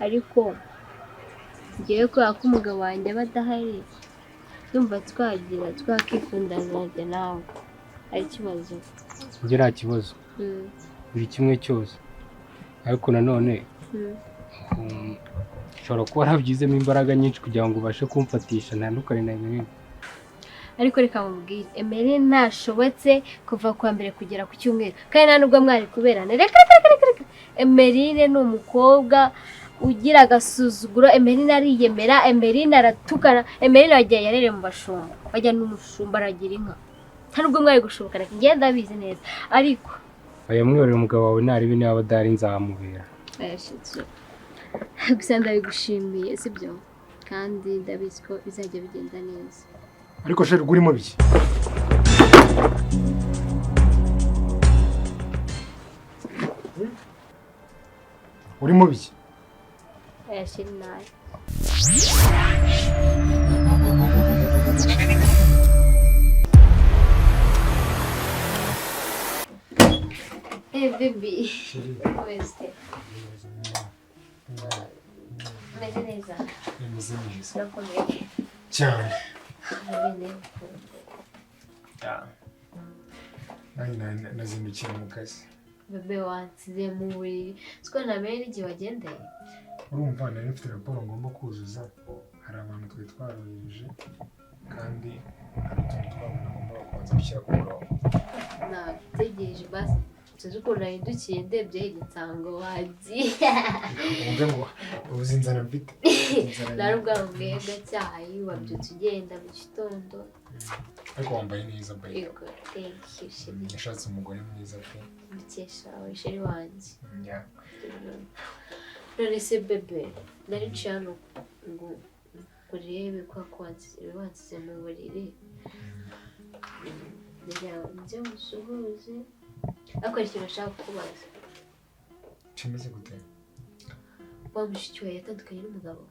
ariko ngiye kubera ko umugabo wanjye aba adahari ndumva twakikundana nanjye nawe ari ikibazo njye nta kibazo buri kimwe cyose ariko nanone ushobora kuba warabyizemo imbaraga nyinshi kugira ngo ubashe kumfatisha ntandukane na Emeline. ariko reka mubwire Emeline ntashobotse kuva kuwa mbere kugera ku cyumweru kandi nta nubwo mwari kuberana reka Emeline ni umukobwa ugira agasuzuguro Emeline ariyemera Emeline aratukana Emeline wagiye yarere mu bashumba bajya n'umushumba aragira inka nta nubwo mwari gushobokana ngenda abizi neza ariko aya mwiyorera umugabo wawe naribi niba adahari nzamubera gusa ndabigushimiye sibyo kandi ndabizi ko bizajya bigenda neza ariko sheri urimo biki urimo biki sheri nawe baby wese meze neza nakomeye cyane nazindukira mu kazi bebe wansize mu buriri siko namenye n'igihe wagendeye urumva nari mfite raporo ngomba kuzuza hari abantu twari twarohereje kandi hari utuntu twabona ngomba kubanza gushyira ku murongo nategereje basi tuzi ukuntu nahindukiye ndebye igitango wagiye wumve ngo ubuze inzara mfite nari ubwawe bwega cyayi wabyutse ugenda mu gitondo ariko wambaye neza bayi yego thank you sheri yashatse umugore mwiza pe mukesha wawe sheri wanjye yeah. none se bebe nari nciye hano ngo urebe ko wansize mu buriri njye musuhuze ariko hari ikintu nashaka kukubaza kimeze gute wa mushiki wawe yatandukanye n'umugabo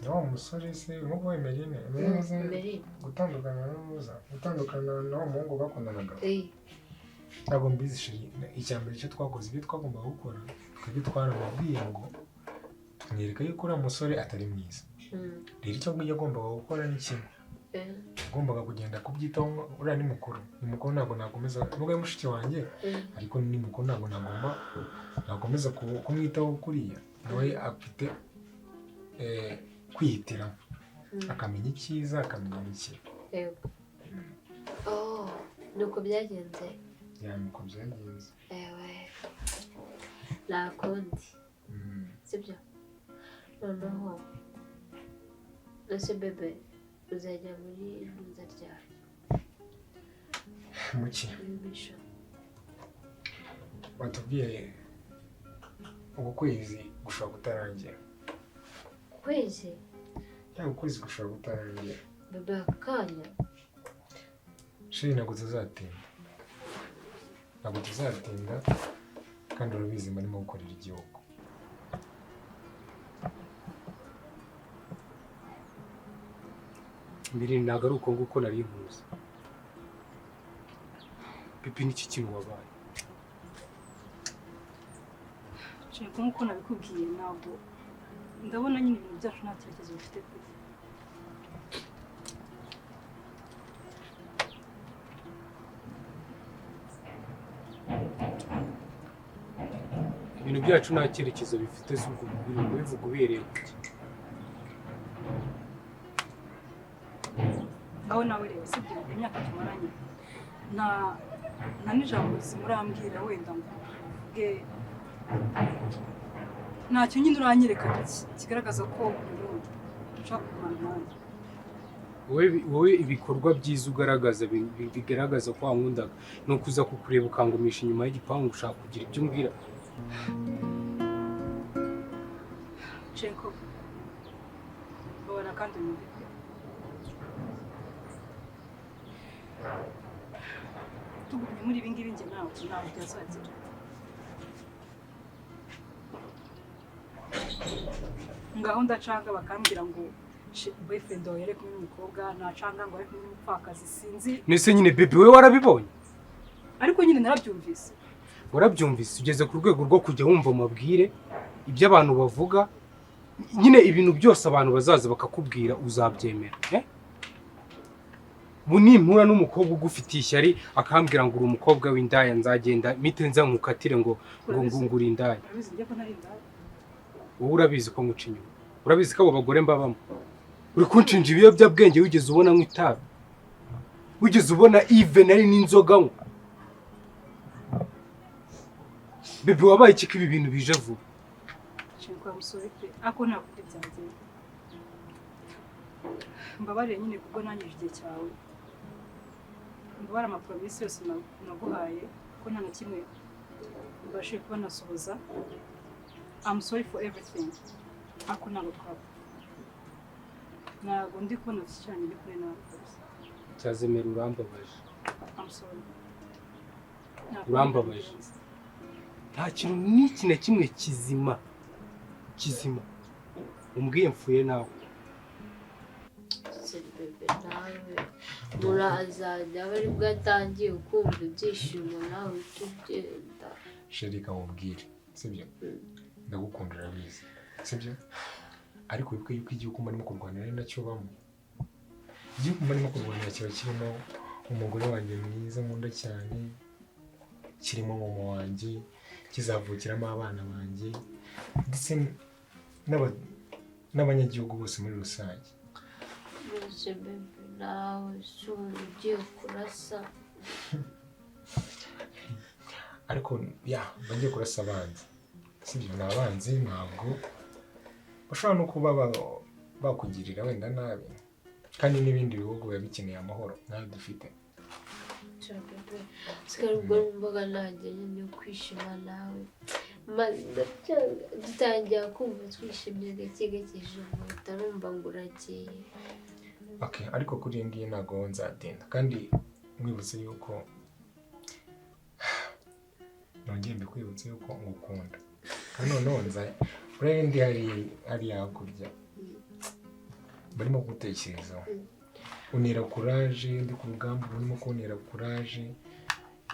wa musore se urimo kuba Emeline gutandukana n'umuza gutandukana n'uwo muhungu bakundanaga ntabwo mbizi sheri icya mbere cyo twakoze ibyo twagombaga gukora twebwe twaramubwiye ngo tumwereka yuko uriya musore atari mwiza rero icyo ngicyo agombaga gukora ni kimwe agombaga kugenda kubyitaho uriya ni mukuru ntabwo nakomeza nubwo ari mushiki wanjye ariko ni mukuru ntabwo nakomeza kumwitaho kuriya nawe afite kwihitiramo akamenya icyiza akamenya n'ikibi nuko byagenze nuko byagenze nakundi sibyo noneho ese bebe uzajya muri nza ryari muki watubwiye ubu kwezi gushobora kutarangira kwezi cyangwa ukwezi gushobora kutarangira bebe akanya sheri ntabwo tuzatinda kandi urabizi mbarimo gukorera igihugu mbere ntabwo ari uko nguko nari nkuzi pipi n'iki kintu wabaye nshaka nk'uko nabikubwiye ntabwo ndabona nyine ibintu byacu nta cyerekezo bifite pe ibintu byacu nta cyerekezo bifite z'ubwo bivuga ubereye kuki ngaho nawe rero sibyo imyaka tumaranye nta n'ijambo zimurambwira wenda ngo uvuge ntacyo nyine uranyereka kigaragaza ko ushaka kumara nanjye wowe ibikorwa byiza ugaragaza bigaragaza ko wankundaga ni ukuza kukureba ukangumisha inyuma y'igipangu ushaka kugira ibyo umbwira cenko babona kandi unyumve tugumye muri ibi ngibi njye nawe ntabwo byazagira ngaho ndacanga bakambwira ngo boyfriend wawe yari kumwe n'umukobwa nacanga ngo ari kumwe n'umupfakazi sinzi nese nyine bebe we warabibonye ariko nyine narabyumvise warabyumvise ugeze ku rwego rwo kujya wumva amabwire ibyo abantu bavuga nyine ibintu byose abantu bazaza bakakubwira uzabyemera ubu nimpura n'umukobwa ugufitiye ishyari akambwira ngo uri umukobwa w'indaya nzagenda mite nza nkukatire ngo uri indaya. Wowe urabizi ko nguca inyuma, urabizi ko abo bagore mbabamo, uri kunshinja ibiyobyabwenge wigeze ubona nk'itabi, wigeze ubona even ari n'inzoga nywa. Bebe wabaye iki ko ibi bintu bije vuba? Ako nta kuri byanjye mbabarire nyine kuko nangije igihe cyawe, mbabara amapromisi yose naguhaye ko nta na kimwe mbashe kuba nasohoza. I'm sorry for everything. Ako ntabwo twaba, ntabwo ndi kubona cyane ndi kure nawe Cyazemera urambabaje. I'm sorry. Urambabaje. Nta kintu n'iki na kimwe kizima umbwiye mfuye nawe. Bebe nawe murazajya bari bwatangiye ukumva ibyishimo nawe tugenda. Sherika mubwire sibyo, ndagukunda urabizi sibyo, ariko wibuke yuko igihugu marimo kurwanira ari nacyo bamo. Igihugu marimo kurwanira kiba kirimo umugore wanjye mwiza nkunda cyane, kirimo mama wanjye, kizavukiramo abana banjye ndetse n'abanyagihugu bose muri rusange. Bebe nawe ugiye kurasa. Ariko bagiye kurasa abanzi sibyo, ni abanzi ntabwo bashobora no kuba bakugirira wenda nabi, kandi n'ibindi bihugu biba bikeneye amahoro nawe dufite. Sikari ubwo mbaga nanjye nyine kwishima nawe dutangira kumva twishimye gake gake ijoro utarumva ngo uragiye. Okay, ariko kuri iyi ngiyi ntabwo nzatinda, kandi mwibutse yuko nongeye mbikwibutse yuko ngukunda, kandi noneho urebe ndi hariya hakurya barimo gutekerezaho, unera kuraje, ndi ku rugamba urimo kuntera kuraje,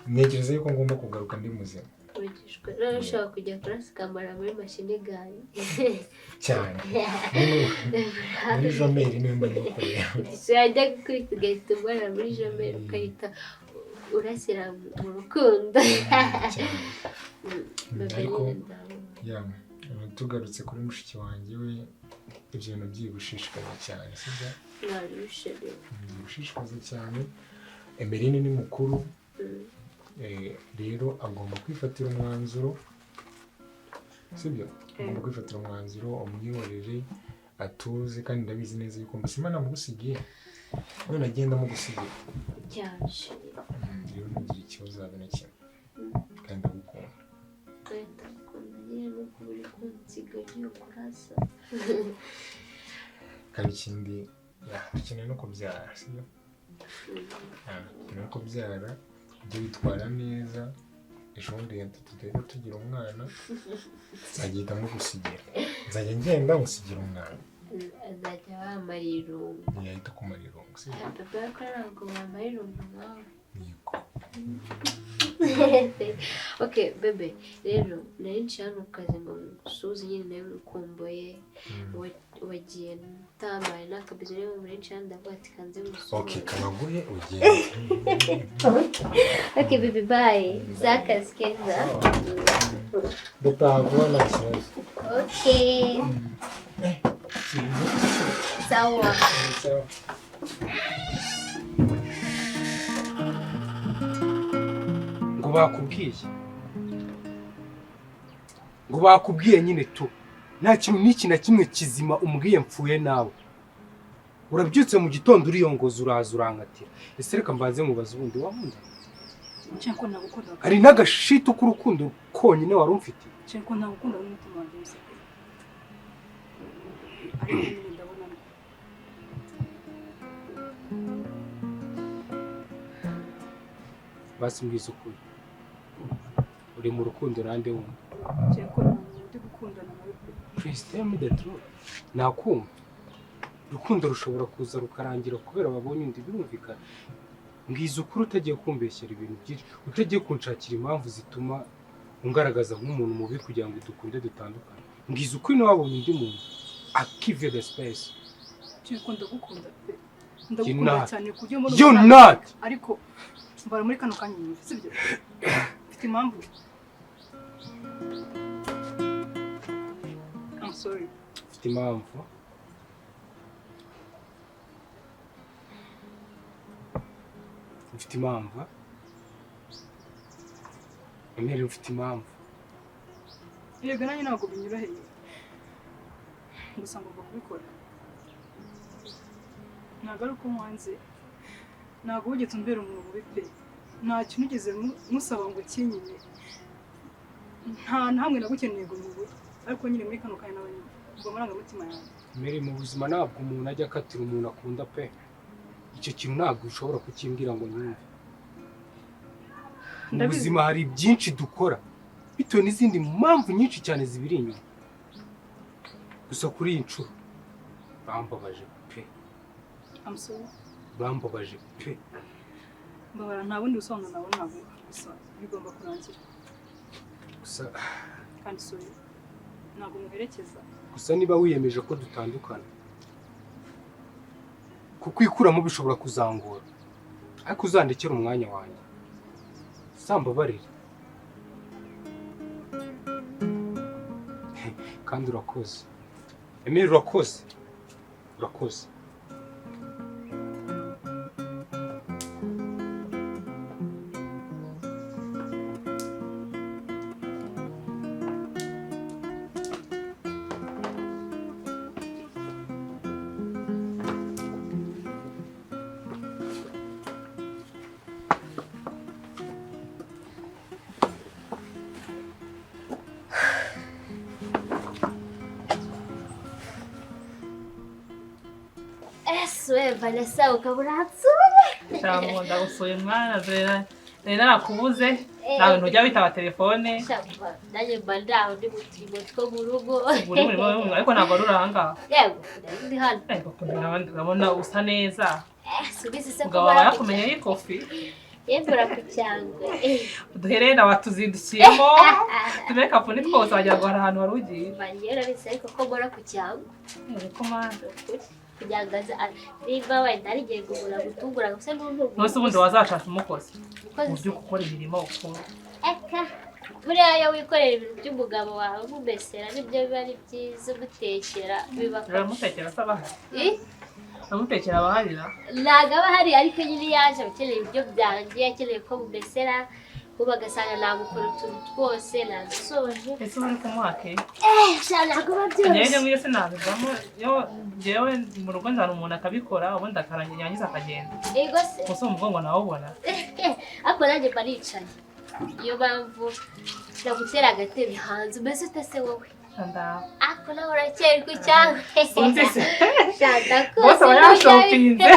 ntekereza yuko ngomba kugaruka ndi muzima. Rero ushobora kujya kurasa ukamara muri mashini gari cyane muri jomeri niwe mba nyikorera. Wajya gukubita ugahita umara muri jomeri ukahita urasira mu rukundo. Ariko tugarutse kuri mushiki wanjye we, ibyo bintu byigushishikaza cyane sibyo? Byigushishikaza cyane. Emeline ni mukuru, rero agomba kwifatira umwanzuro sibyo, agomba kwifatira umwanzuro umwiyorere atuze, kandi ndabizi neza yuko mbese Imana mugusigiye none agenda mugusigiye cyaje. Rero ntugire ikibazo habe na kimwe, kandi ndagukunda. Nyine nuko uri kunsiga ugiye kurasa. Kandi ikindi dukeneye no kubyara sibyo? Dukeneye no kubyara, ujye witwara neza, ejo bundi tugenda tugira umwana nzagenda mugusigira, nzajya ngenda ngusigira umwana. Azajya wamara irungu. Yahita kumara irungu sibyo? Papa ko ntabwo wamara irungu nawe. Yego. Okay bebe, rero nari nciye hano ku kazi ngo ngusuhuze nyine nawe ngukumbuye, wagiye ntambaye n'akabizo rero muri nciye hano ndavuga ati kanze ngusuhuze. Okay, kanaguhe ugende. Okay bebe bye, zakazi keza. Dutavuga nta kibazo. Okay. Sawa. ngo bakubwiye nyine tu nta kintu n'iki na kimwe kizima umbwiye mfuye nawe. Urabyutse mu gitondo uriyongoza uraza urangatira. Ese reka mbanze mubaze ubundi wankunda? Cyangwa nagukunda. Hari n'agashito k'urukundo konyine wari umfite. Cyangwa nagukunda n'umutima wanjye wose. Ariko ndabona basi mbwiza ukuri. Uri mu rukundo rande wumva? Cyangwa ndi gukundana nawe. Please tell me the truth. Nakumva. Urukundo rushobora kuza rukarangira kubera babonye undi birumvikana. Mbwiza ukuri utagiye kumbeshyera ibintu byinshi, utagiye kunshakira impamvu zituma ungaragaza nk'umuntu mubi kugira ngo dukunde dutandukane. Ngize uko ino wabonye undi muntu akive the space. Cyuko ndagukunda pe. Ndagukunda cyane kujya muri You not. Ariko mbara muri kano kanya nyine sibyo? Mfite impamvu. I'm sorry. Mfite impamvu. Mfite impamvu. Emere mfite impamvu. Yego nanjye ntabwo binyuraheye. Gusa ngomba kubikora. Ntabwo ari uko mwanze. Ntabwo wigeze umbera umuntu mubi pe. Nta kintu ugeze musaba ngo kinyine. Nta hamwe nagukeneye ngo mubure. Ariko nyine muri kano kanya nawe ngo marangamutima yanjye. Emere mu buzima ntabwo umuntu ajya akatira umuntu akunda pe. Icyo kintu ntabwo ushobora kukimbwira ngo nyumve. Mu buzima hari byinshi dukora bitewe n'izindi mpamvu nyinshi cyane zibiri inyuma. Gusa kuri iyi nshuro bambabaje pe. I'm sorry. Bambabaje pe. Mbabara nta bundi busobanuro nabo ntabwo gusa bigomba kurangira. Gusa Kandi sorry. Ntabwo muherekeza. Gusa niba wiyemeje ko dutandukana kukwikuramo bishobora kuzangora. Ariko uzandekera umwanya wanjye. Sambabarira. Kandi urakoze. Emere urakoze. Urakoze. Vanessa ukabura hatsure. Cyangwa ndagusuye mwana Vera. Rero nakubuze. Nawe ntujya witaba telefone. Shamba naje bandaho ndi mutirimo two mu rugo. Ariko ntabwo ruranga. Yego ndi hano. Ndabona usa neza. Subisi se ko barakumenye y'ikofi. Yendura ku cyangwe. Duherena watuzindukiyemo. Tumeka puni twose wagira ngo hari ahantu wari ugiye. Bangera bise ariko ko bora ku cyangwe. Ariko manda. Kujangaza niba wenda ari gihe gumura gutungura gusa n'umuntu. Nose ubundi wazacasha umukozi. Uburyo gukora imirimo ukora. Eka. Buriya iyo wikorera ibintu by'umugabo wawe mubesera nibyo biba ari byiza gutekera biba. Uramutekera saba. Uramutekera abaharira. Ntago aba hari ariko nyine yaje akeneye ibyo byanjye akeneye ko mubesera kuba gasanga nagukora utuntu twose nadusoje. Ese uri kumuhake? Shana ntago babyose. Nyeje mwese nabivamo yo jewe mu rugo nzana umuntu akabikora ubundi akaranya yangiza akagenda. Ego se. Gusa umugongo nawo ubona. Ako nanjye baricaye. Iyo bamvu ndagutera agatebe hanze mbese utese wowe. Ndaba. Ako nawe urakeye ku cyangwa. Untese. Shanda ko. Bose barashopinze.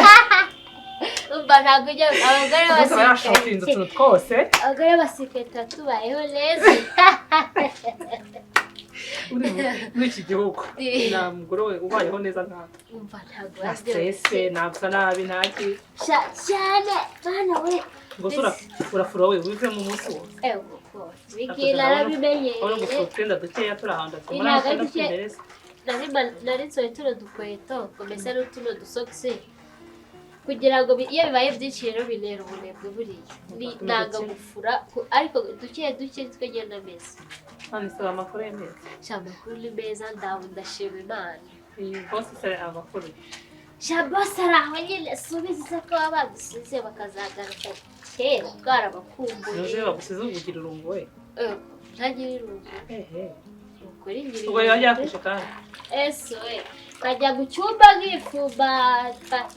Umva ntabwo ujya abagore bose barashopinze utuntu twose. Abagore basiketa tubayeho neza. Muri iki gihugu nta mugore we ubayeho neza nkawe. Umva ntabwo wabyose ntabwo nabi ntaki. Cyane bana we. Ngo urafura we wive mu munsi wose. Ego ko. Bigila rabimenye. Ora gufutenda dukeya turahanda tumara kumereza. Naritsoye tuno dukweto komesa n'utuno dusokisi. Kugira ngo iyo bibaye byinshi rero binera ubunebwe buriya. Ni nanga gufura ariko duke twegenda meza. Hano saba amakuru y'emeza. Shamba kuri meza ndashima Imana. Bose sare amakuru. Shamba saraho nyine subize se ko abadusize bakazagaruka kera bwarabakumbuye. Nje bagusize ubugira urungo we. Ntagira irungo. Ukuri ngiri. Ubwo yajya kwishaka. We. Kajya gucyumba nk'ifuba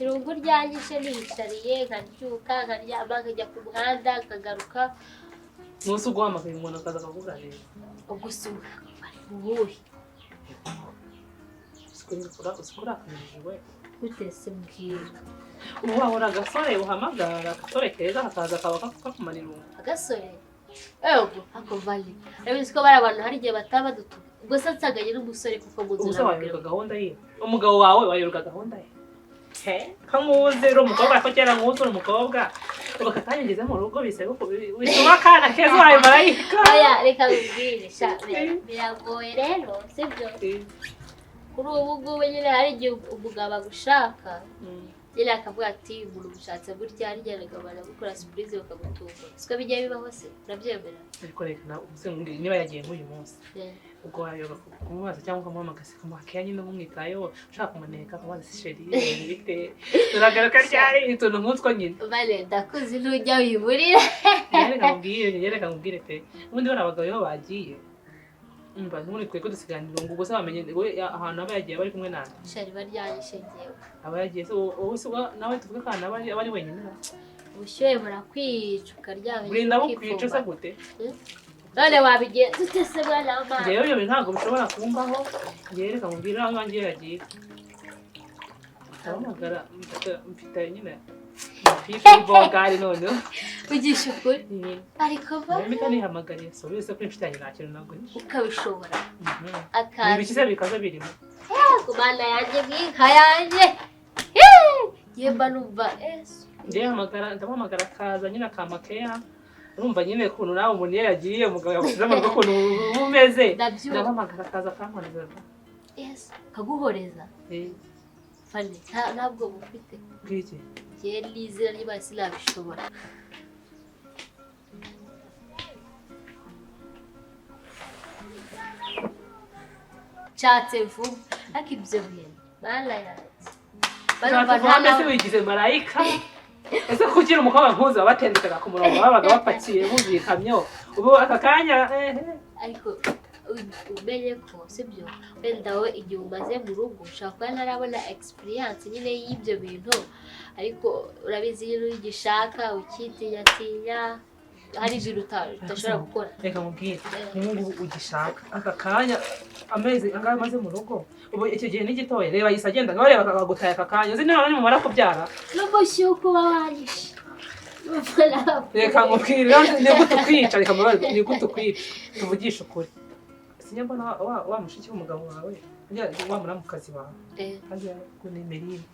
irungo ryanyishe nihitariye nkaryuka nkaryama nkajya ku muhanda nkagaruka. Nusu guhamagaye umuntu akaza akakuganira. Ugusura ubuhe. Sikura akamije we. Utese mbwira. Wahora agasore uhamagara agasore keza hakaza kaba kakumanira umuntu. Agasore? Ego ako vali. Ebizi ko bari abantu hari igihe bataba dutu. Gusa nsagaye n'umusore kuko muzira. Ubusa wayoruka gahunda ye. Umugabo wawe wayoruka gahunda ye. kamuze uri umukobwa ko kera nkuzi uri umukobwa ubu katanyigeze mu rugo bisaba ko bituma akana keza wawe marayika oya reka mbwire biragoye rero sibyo kuri ubu ngubu nyine hari igihe umugabo agushaka nyine akavuga ati umuntu mushatse gutya harya baragukora surprise bakagutunga siko bijya bibaho se urabyemera ariko reka niba yagiye nk'uyu munsi ubwo wayoba kumubaza cyangwa ukamuhamagara kamuhakeya nyine umwitayeho ushaka kumuneka kubaza sheri bite turagaruka ryari utuntu nk'utwo nyine vale ndakuzi ntujya wiburira nyereka nkubwire pe ubundi bari abagabo iyo bagiye umva ntumuri twe ko dusiganira ngo gusa bamenye ahantu aba yagiye bari kumwe nande sheri baryanyishe ngewe aba yagiye wowe se nawe tuvuge ko aba ari wenyine ubushyuhe burakwica ukaryama burinda bukwica se gute none wabigenza ute se mwana w'amana ngewe ibyo bintu ntabwo bishobora kumbaho ngewe reka nkubwire aho iwanjye yagiye ndahamagara mfite nyine fifi y'ibogari noneho ugisha ukuri ariko mpita nihamagariye so wese ko inshuti yanjye nta kintu naguhisha ukabishobora ibikize bikaza birimo ku mana yanjye nk'inka yanjye yemba numva ndamuhamagara akaza nyine akamakeya urumva nyine ukuntu nawe umuntu iyo yagiye umugabo yamushyizemo ngo ukuntu umeze ndamuhamagara akaza akankoreza kaguhoreza fane ntabwo bufite bw'iki ngewe n'izina ry'imana sinabishobora nshatse vuba ariko ibyo bintu mana yanjye mbese wigize marayika ese kugira umukobwa nkuzi wabatendekaga ku murongo babaga bapakiye buzuye ikamyo ubu aka kanya ariko umenye ko sibyo wenda wowe igihe umaze mu rugo ushobora kuba ntarabona experience nyine y'ibyo bintu ariko urabizi iyo ugishaka ukitinyatinya hari ibintu udashobora gukora reka mubwire nk'ubu ugishaka aka kanya amezi angahe amaze mu rugo ubu icyo gihe n'igitoya reba yise agenda ngo bareba akagutaye aka kanya uzi niba nimumara kubyara n'umushyuko uba wanyishe reka mubwire ni gute ukwica reka mubaze ni gute ukwica tuvugishe ukuri sinyabona wa mushiki w'umugabo wawe wa muramukazi wawe kandi ngo ni Merine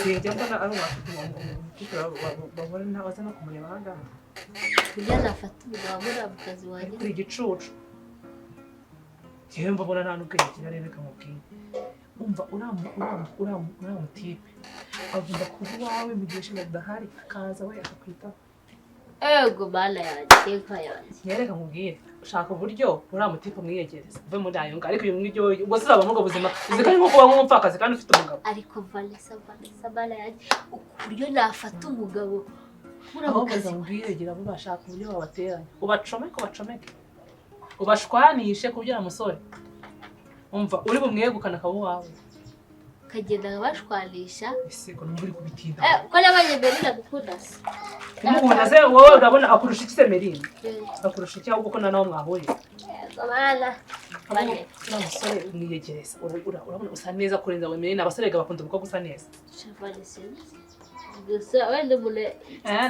sijya mbona ari babona waza no kumureba aha ngaha kurya nafata umugabo muramukazi wanjye kuri igicucu njyewe mbabona nta n'ubwenge kigali reka mubwire umva uramutipe agomba kuba iwawe mu gihe shema adahari akaza we akakwitaho ego mana yanjye inka yanjye nyereka mubwire ushaka uburyo uramutipe umwiyegereza uve muri ayo ngaho ariko ibyo ngibyo ubwo uzaba muri ubwo buzima uzikanye nko kuba nk'umupfakazi kandi ufite umugabo ariko Vanessa mana yanjye uburyo nafata umugabo muramukazi mubwiregera bo bashaka uburyo babateranya ubacomeke ubashwanishe kubyara umusore umva uri bumwegukana akaba uwawe kagenda bashwanisha ese ko muri kubitinda ko nabanye Merine agukunda se kumukunda se wowe urabona akurusha iki se Merine akurusha iki ahubwo ko na nawe mwahuye bana bane umusore umwiyegereza urabona usa neza kurenza we Merine abasore bakunda uko gusa neza gusa wenda umuntu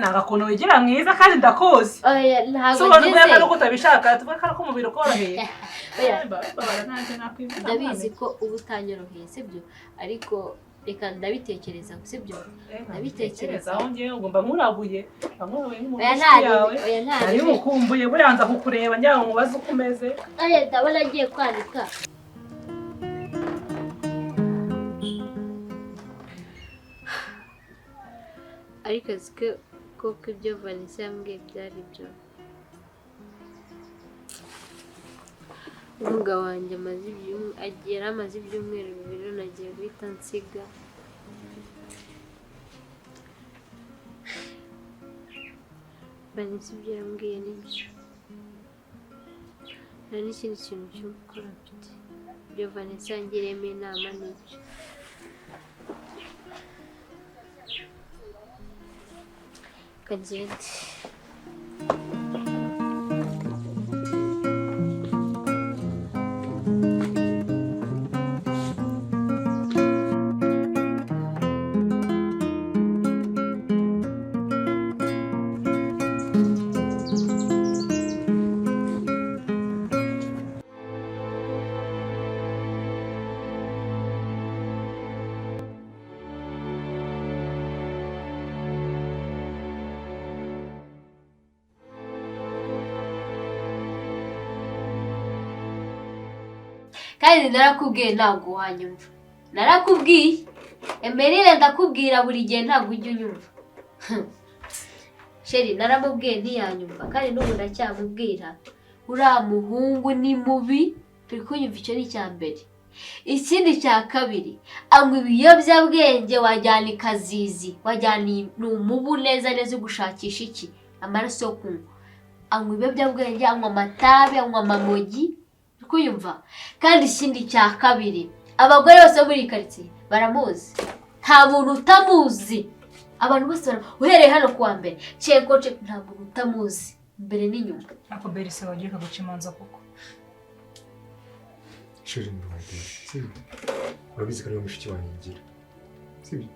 nanga kuntu wigira mwiza kandi ndakoze ntabwo ngize no kutabishaka tuvuga ko umubiri ukoroheye ndabizi ko uba utanyoroheye sibyo ariko reka ndabitekereza sibyo ndabitekereza aho ngewe ugomba nkuraguye nk'umuntu yawe ari mukumbuye buranza kukureba njya mubaze uko umeze ndabona agiye kwanika ariko aziko koko ibyo Vanessa yambwiye byari byo umugabo wanjye amaze ibyumweru bibiri nagiye guhita nsiga Vanessa ibyo yambwiye nibyo nta n'ikindi kintu cyo gukora mfite ibyo Vanessa yangiriyemo inama nibyo kagende kandi narakubwiye ntabwo wanyumva narakubwiye Emeline ndakubwira buri gihe ntabwo ujya unyumva sheri naramubwiye ntiyanyumva kandi n'ubu ndacyamubwira uriya muhungu ni mubi turi kunyumva icyo ni icya mbere ikindi cya kabiri anywa ibiyobyabwenge wajyana ikazizi wajyana ni umubu neza neza gushakisha iki amaraso yo kunywa anywa ibiyobyabwenge anywa amatabi anywa amamogi turi kuyumva kandi ikindi cya kabiri abagore bose bo muri iyi karitsiye baramuzi nta muntu utamuzi abantu bose uhereye hano kuwa mbere cekoce nta muntu utamuzi mbere n'inyuma ako Berisa wagiye guca imanza koko sheri ndumva sibyo urabizi ko ari mushiki wanjye ngira sibyo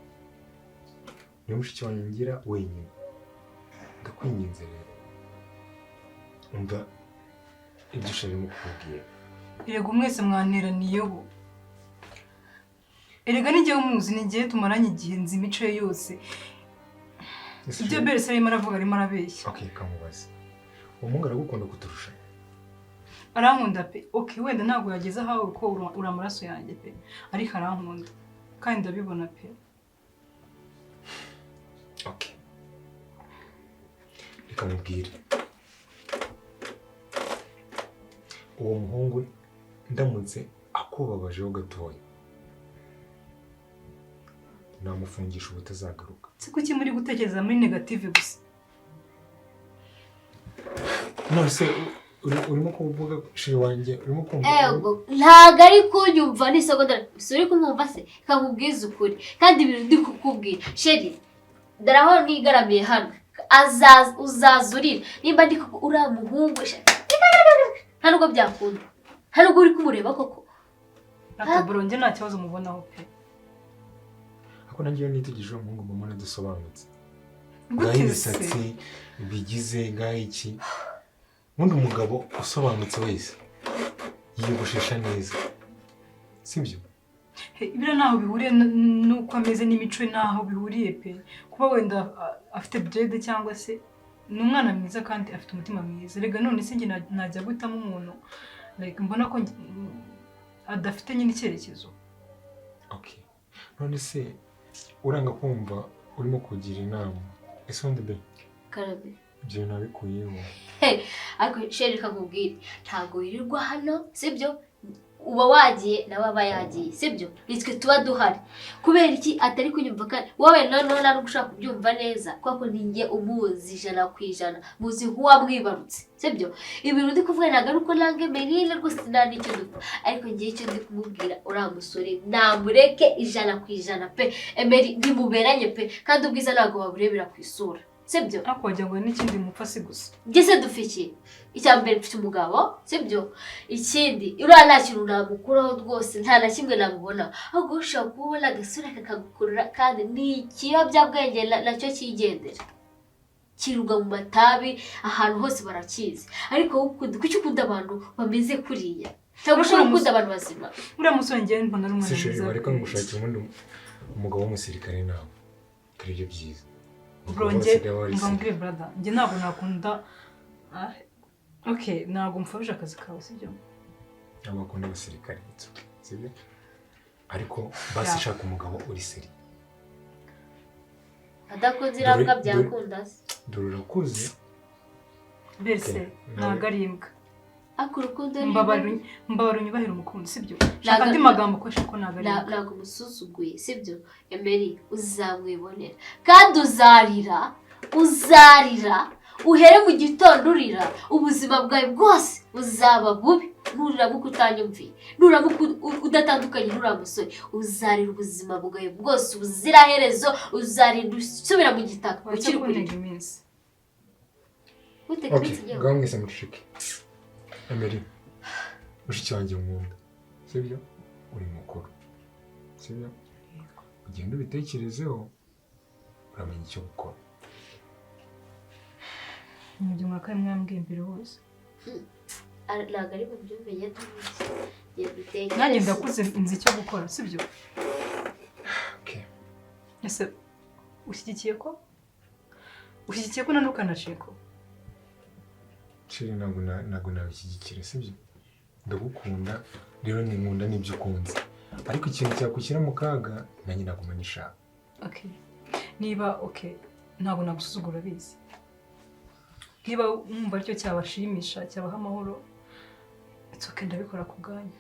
ni mushiki wanjye ngira wenyine ndakwinginze rero umva ibyo sheri mukubwiye Erega mwese mwanteraniyeho Erega ni njyewe umuzi ni njyewe tumaranye igihe nzi imico ye yose ibyo Berisa arimo aravuga arimo arabeshya okay kamubaze umuhungu aragukunda kuturusha arankunda pe okay wenda ntabwo yageze ahawe ko uri amaraso yanjye pe ariko arankunda kandi ndabibona pe okay reka mubwire uwo muhungu ndamutse akubabajeho gatoya namufungisha ubutazagaruka si kuki muri gutekereza muri negative gusa none se urimo kuvuga shiri wanjye urimo kumva ego ntago ari kunyumva n'isegonda uri kumwumva se kamubwiza ukuri kandi ibintu ndi kukubwira sheri daraho nigaramiye hano uzazurira nimba ndi uriya muhungu nta nubwo byakunda nta nubwo uri kumureba koko nakaburo njye nta kibazo mubonaho pe ako nanjye iyo nitegereje uwo muhungu mbona adasobanutse ngaho imisatsi bigize ngaho iki ubundi umugabo usobanutse wese yiyogoshesha neza sibyo ibira ntaho bihuriye n'uko ameze n'imico ntaho bihuriye pe kuba wenda afite dread cyangwa se ni umwana mwiza kandi afite umutima mwiza rega none se njye najya guhitamo umuntu like mbona ko adafite nyine icyerekezo okay none se uranga kumva urimo kugira inama ese undi be karabe ibyo nabikuyeho ariko sheri kakubwira ntago wirirwa hano sibyo uba wagiye nawe aba yagiye sibyo nitwe tuba duhari kubera iki atari kunyumva kandi wowe noneho nari gushaka kubyumva neza kuko ninjye umuzi 100% muzi nk'uwamwibarutse sibyo ibintu ndi kuvuga ntago ari uko nange Emeline rwose nta n'icyo dupfa ariko ngiye icyo ndi kumubwira uriya musore namureke 100% pe Emeline ndimuberanye pe kandi ubwiza ntago waburebera ku isura sibyo ako wajya ngo n'ikindi mupfa si gusa gese dufiki icyambere mfite umugabo sibyo ikindi uriya nta kintu namukuraho rwose nta na kimwe namubona ahubwo ushaka kubona agasura kakagukurura kandi ni ikiyobyabwenge nacyo kigendera kiruga mu matabi ahantu hose barakizi ariko kuki ukunda abantu bameze kuriya cyangwa ushaka gukunda abantu bazima uriya musore njyewe mbona ari umwana mwiza bareka ngushakira ubundi umugabo w'umusirikare nawe kuri ibyo byiza bro njye mbambwire brother njye ntabwo nakunda okay ntabwo mfabije akazi kawe sibyo ntabwo akunda abasirikare sibyo ariko basi shaka umugabo uri seri adakunze irambwa byakunda se dore urakuze Berse ntabwo ari imbwa ako urukundo mbabarira unyubahira umukundo sibyo shaka andi magambo ukoresha ko ntabwo ari imbwa ntabwo umusuzuguye sibyo Emeline uzamwibonera kandi uzarira uhere mu gitondo urira ubuzima bwawe bwose buzaba bubi nuramuka utanyumviye nuramuka udatandukanye n'uriya musore uzarira ubuzima bwawe bwose ubuziraherezo uzarinda usubira mu gitaka ukiri kurira iminsi ngaho mwese mucike Emeline mushiki wanjye nkunda sibyo uri mukuru sibyo ugenda ubitekerezeho uramenya icyo gukora mu gihe mwaka mwambwiye mbere hose ntabwo ari mu byumvenye tuzi nanjye ndakuze inzi icyo gukora sibyo ese ushyigikiye ko nandukanashiye ko shiri ntabwo nabishyigikira sibyo ndagukunda rero ninkunda n'ibyo ukunze ariko ikintu cyakwishyira mu kaga nanjye naguma nishaka. Okay, niba ntabwo nagusuzugura bizi, niba mwumva aricyo cyabashimisha cyabaha amahoro it's okay, ndabikora ku bwanyu,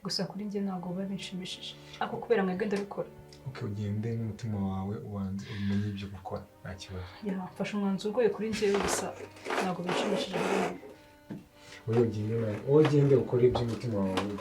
gusa kuri njye ntabwo biba binshimishije ariko kubera mwebwe ndabikora. Okay, ugende n'umutima wawe ubanze umenye ibyo gukora nta kibazo. Mfashe umwanzuro ugoye kuri njyewe gusa ntabwo binshimishije. wowe ugende ukore iby'umutima wawe.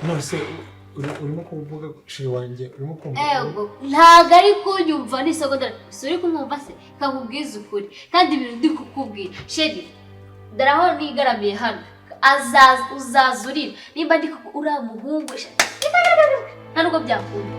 Nonese urimo kuvuga shiri wanjye urimo kumva? Ntabwo ari kunyumva n'isegonda uri kumwumva se kakubwiza ukuri kandi ibintu ndi kukubwira sheri dore aho nigaramiye hano uzaza urira nimba ndi uriya muhungu nta nubwo byakunda.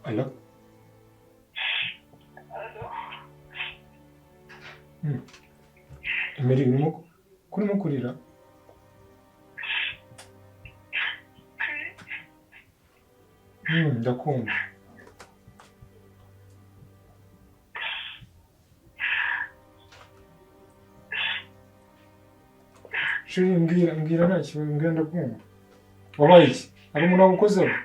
Hello? Mary, urimo kurira? Ndakumva. Shiri, mbwira nta kibazo, mbwira ndakumva. Wabaye iki? Hari umuntu wagukozeho?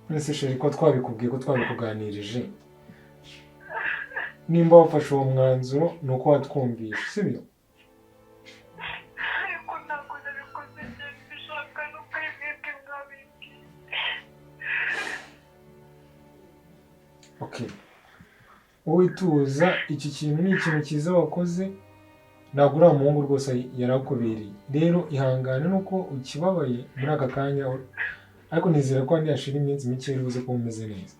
Nese sheri ko twabikubwiye ko twabikuganirije nimba wafashe uwo mwanzuro ni uko watwumvishe sibyo? Ariko ntabwo nabikoze njye mbishaka nuko ari mwebwe mwabibwiye. Okay, wowe tuza, iki kintu ni ikintu cyiza wakoze, ntabwo uriya muhungu rwose yarakubereye, rero ihangane nuko ukibabaye muri aka kanya ariko nizera ko handi hashira iminsi mike ubuze kuba umeze neza.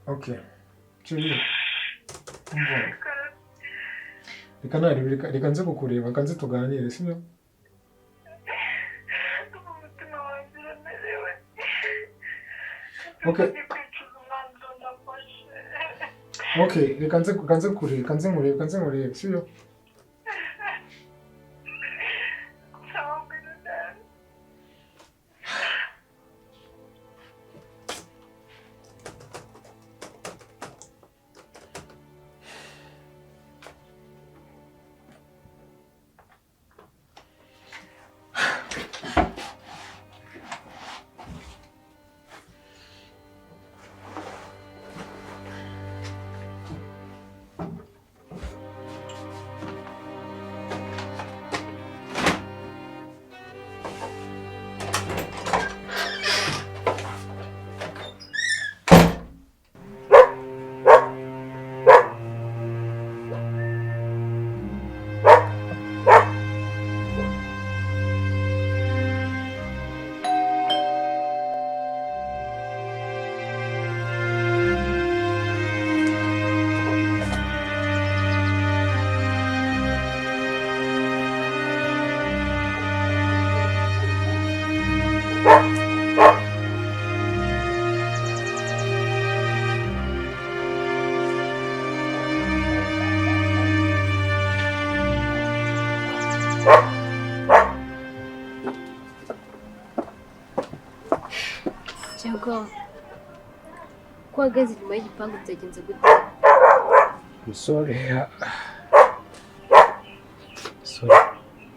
Okay, Chili, reka nze kukureba, reka nze tuganire sibyo? Okay. Okay, reka nze kureba, sibyo? ko wageze inyuma y'igipangu byagenze gute? Sorry.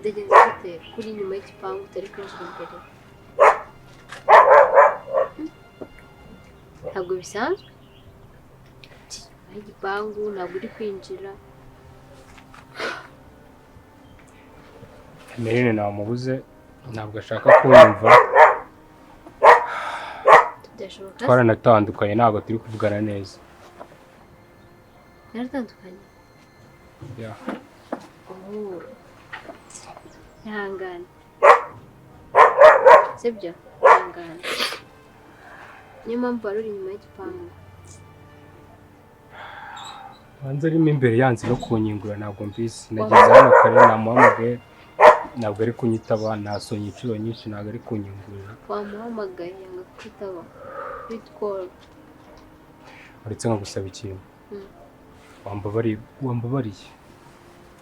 Byagenze gute kuri inyuma y'igipangu utari kwinjira imbere? Ntabwo bisanzwe? Inyuma y'igipangu ntabwo uri kwinjira. Emeline namubuze ntabwo ashaka kunyumva. Twaranatandukanye ntabwo turi kuvugana neza. Yaratandukanye? Ya. Ihangane. Sibyo? Ihangane. Niyo mpamvu wari uri inyuma y'igipangu. Hanze arimo imbere yanze no kunyingura ntabwo mbizi. Nageze hano kare namuhamagaye ntabwo ari kunyitaba, nasonye inshuro nyinshi ntabwo ari kunyingurira. Wamuhamagaye yanga kwitaba. Bitcall. Uretse nko gusaba ikintu. Wambabariye.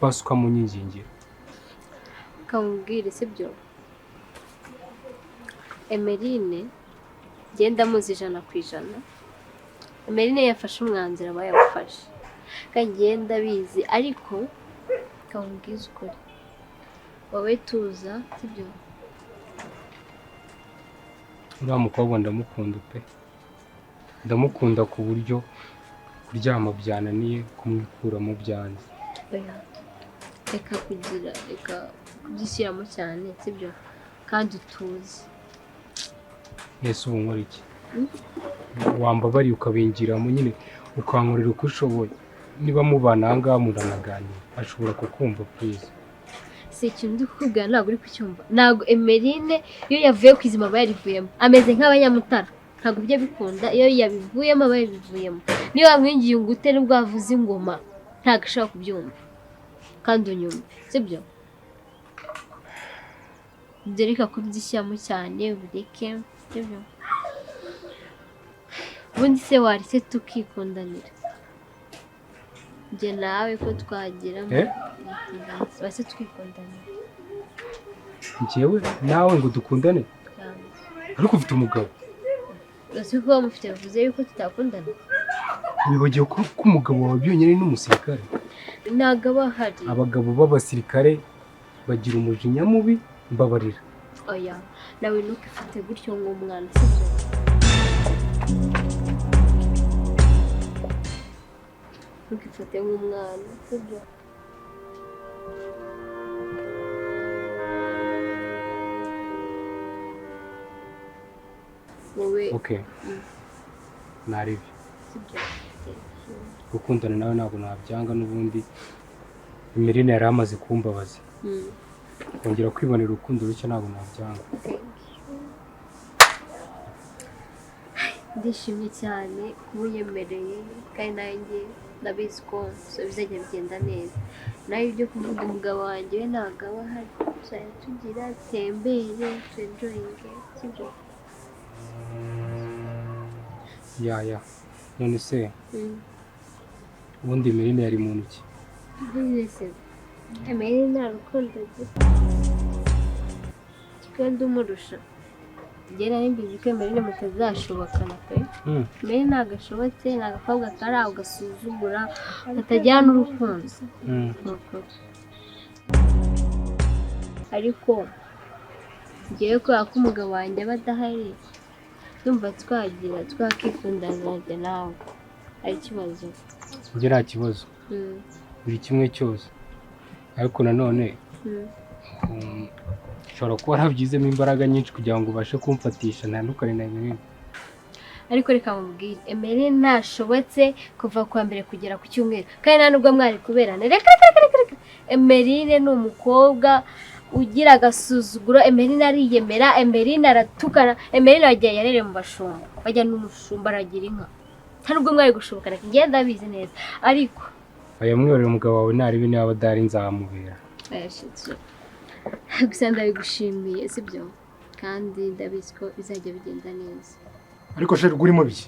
Basi ukamunyingingira. Kamubwire sibyo? Emeline genda muzi 100%. Emeline yafashe umwanzuro aba yawufashe. Kandi genda bizi ariko kamubwize ukuri. Wowe tuza sibyo? Uriya mukobwa ndamukunda pe. Ndamukunda ku buryo kuryama byananiye kumwikuramo byanze. Reka kubyishyiramo cyane sibyo? Kandi utuzi. Yesu ubu nkora iki? Wambabariye ukabingiramo nyine ukankorera uko ushoboye. Niba mubana aha ngaha muranaganira ashobora kukumva please. Si ikintu ndi kukubwira ntabwo uri kucyumva. Ntabwo Emeline iyo yavuye ku izima aba yarivuyemo. Ameze nk'abanyamutara. Ntabwo bijya bikunda iyo yabivuyemo aba yabivuyemo. Niyo wamwingiye ungute nubwo wavuze ingoma ntabwo ashaka kubyumva. Kandi unyumva sibyo? Dereka kubyishyiramo cyane bureke sibyo? Ubundi se warise tukikundanira. Njye nawe ko twagiramo base twikundanira. Njyewe nawe ngo dukundane? Ariko ufite umugabo. Ese ko mufite bivuze yuko tutakundana? Wibagiwe ko umugabo wawe byonyine n'umusirikare. Ntabwo bahari. Abagabo b'abasirikare bagira umujinya mubi mbabarira. Oya nawe ntukifate gutyo nk'umwana sibyo? Ntukifate nk'umwana sibyo? Okay. Naribi. Gukundana nawe ntabwo nabyanga n'ubundi. Emeline yari amaze kumbabaza. Kongera kwibonera urukundo rucyo ntabwo nabyanga. Ndishimye cyane kubuyemereye kandi nanjye ndabizi ko bizajya bigenda neza. Nawe ibyo kuvuga umugabo wanjye we ntabwo aba ahari. Tuzajya tugira tembere tuenjoyinge sibyo? Ya. None se ubundi Emeline yari muntu ki? Emeline nta rukundo agira. Kandi umurusha. Ngera nimbizi ko Emeline mutazashobokana pe. Emeline ntabwo ashobotse, ni agakobwa kari aho gasuzugura katagira n'urukundo. Ariko ngewe kubera ko umugabo wanjye aba adahari ndumva twakikundana nanjye nawe. Ari ikibazo? Njye nta kibazo. Buri kimwe cyose. Ariko nanone ushobora kuba warabyizemo imbaraga nyinshi kugira ngo ubashe kumfatisha ntandukane na Emeline. Ariko reka mubwire Emeline ntashobotse kuva kwa mbere kugera ku cyumweru kandi nta nubwo mwari kuberana. Reka Emeline ni umukobwa ugira agasuzuguro. Emeline ariyemera, Emeline aratukana. Emeline wagiye yarere mu bashumba bajya n'umushumba aragira inka. Nta nubwo mwari gushobokana ngenda bizi neza. Ariko aya mwiyorera umugabo wawe naribi niba adahari nzamubera. Gusa ndabigushimiye sibyo? Kandi ndabizi ko bizajya bigenda neza. Ariko sheri urimo biki?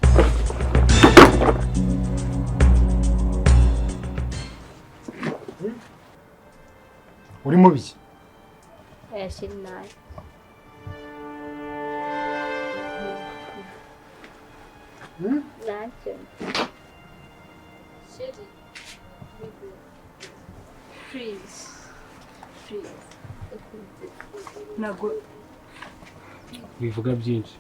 Urimo biki? Sheri nawe. ntacyo sheri please ntabwo bivuga byinshi.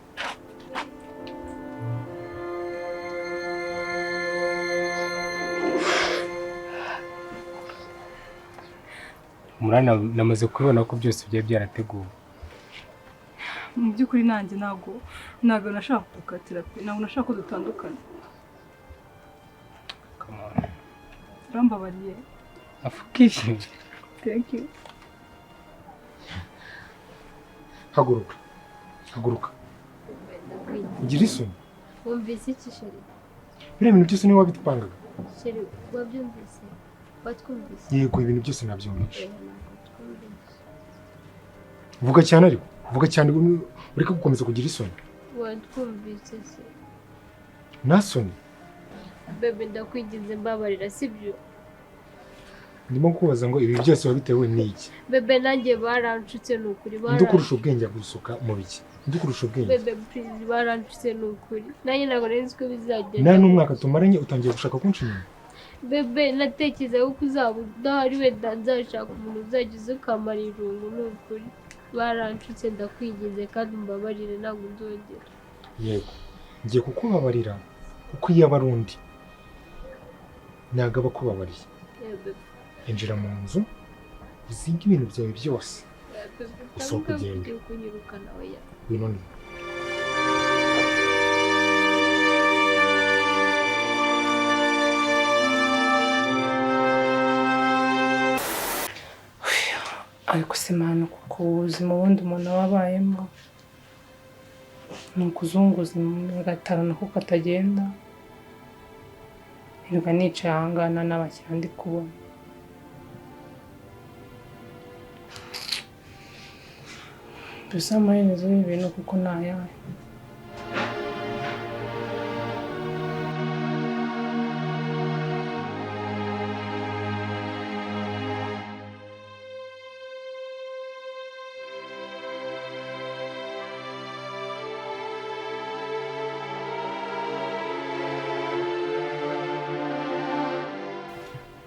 Murana namaze kubona ko byose byari byarateguwe. mu by'ukuri nanjye ntabwo nashaka kudukatira ntabwo nashaka ko dutandukana. Come on. Urambabariye. Afukishi. Thank you. Haguruka. Ugira isoni. wumvise iki sheri Biriya bintu byose niwe wabipangaga. sheri wabyumvise watwumvise Yego ibintu byose nabyumvise. Vuga cyane ureke gukomeza kugira isoni. watwumvise se Nasoni. bebe ndakwigize mbabarira sibyo Ndimo kubaza ngo ibi byose wabitewe n'iki? bebe nanjye baranshutse n'ukuri Ndukurusha ubwenge gusuka mu biki? Ndukurusha ubwenge. bebe please baranshutse n'ukuri nanjye ntabwo nari nzi ko bizagenda Nta n'umwaka tumaranye utangiye gushaka kunca inyuma. bebe natekereza ko uzaba udahari wenda nzashaka umuntu uzagize ukamara irungu n'ukuri baranshutse ndakwigize kandi mbabarire ntabwo nzongera Yego. Ngiye kukubabarira kuko iyo aba ari undi ntabwo aba akubabariye. bebe Injira mu nzu uzinga ibintu byawe byose. Usohoka ugenda. ugiye kunyirukana oya Wino ni. ariko simana kuko ubuzima ubundi umuntu wabayemo ni ukuzunguza agatara nako katagenda nirwa nicaye ahangana n'abakiriya ndi kubona mbese amaherezo y'ibintu kuko ntayahe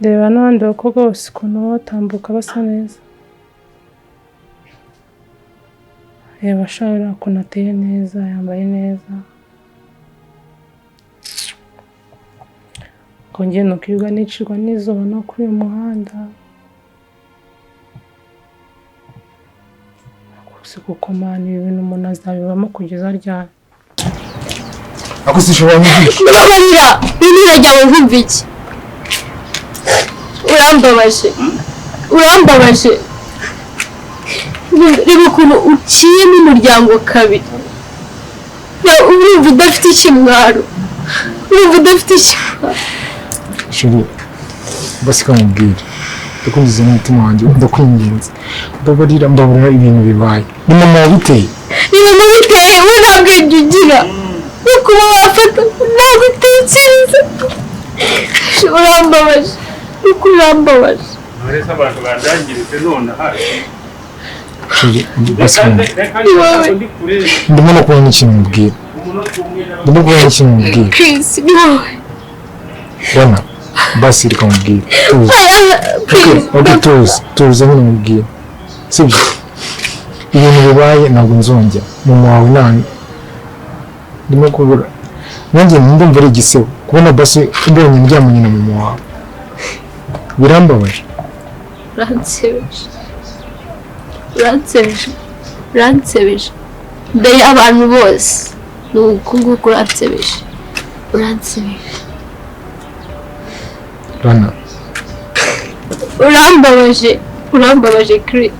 reba n'abandi bakobwa bose ukuntu batambuka basa neza reba ashobora ukuntu ateye neza yambaye neza ngo njye nukirwa nicirwa n'izuba no kuri uyu muhanda gusa kuko mani ibi bintu umuntu azabibamo kugeza ryari Ako sishobora kuvuga. Mbabarira ibintu rajya wumva iki urambabaje reba ukuntu uciye n'umuryango kabiri urumva udafite ikimwaro Shuri basi kamubwira ndakundiza n'umutima wanjye ndakwinginze mbabarira ibintu bibaye ni mama wabiteye we ntabwo ibyo ugira kuba wafata ntabwo utekereza urambabaje Ariko abantu bandangiritse none hari. basi ndimo no kubona ikintu mubwira Chris ni wowe Bona basi reka mubwira tuza nyine mubwira sibyo ibintu bibaye ntabwo nzongera mama wawe nani ndimo kubura nanjye ndumva ari igisebo kubona basi mbonye ndyamanye na mama wawe birambabaje uransebeje mbere y'abantu bose ni uku nguku uransebeje Rana urambabaje Chris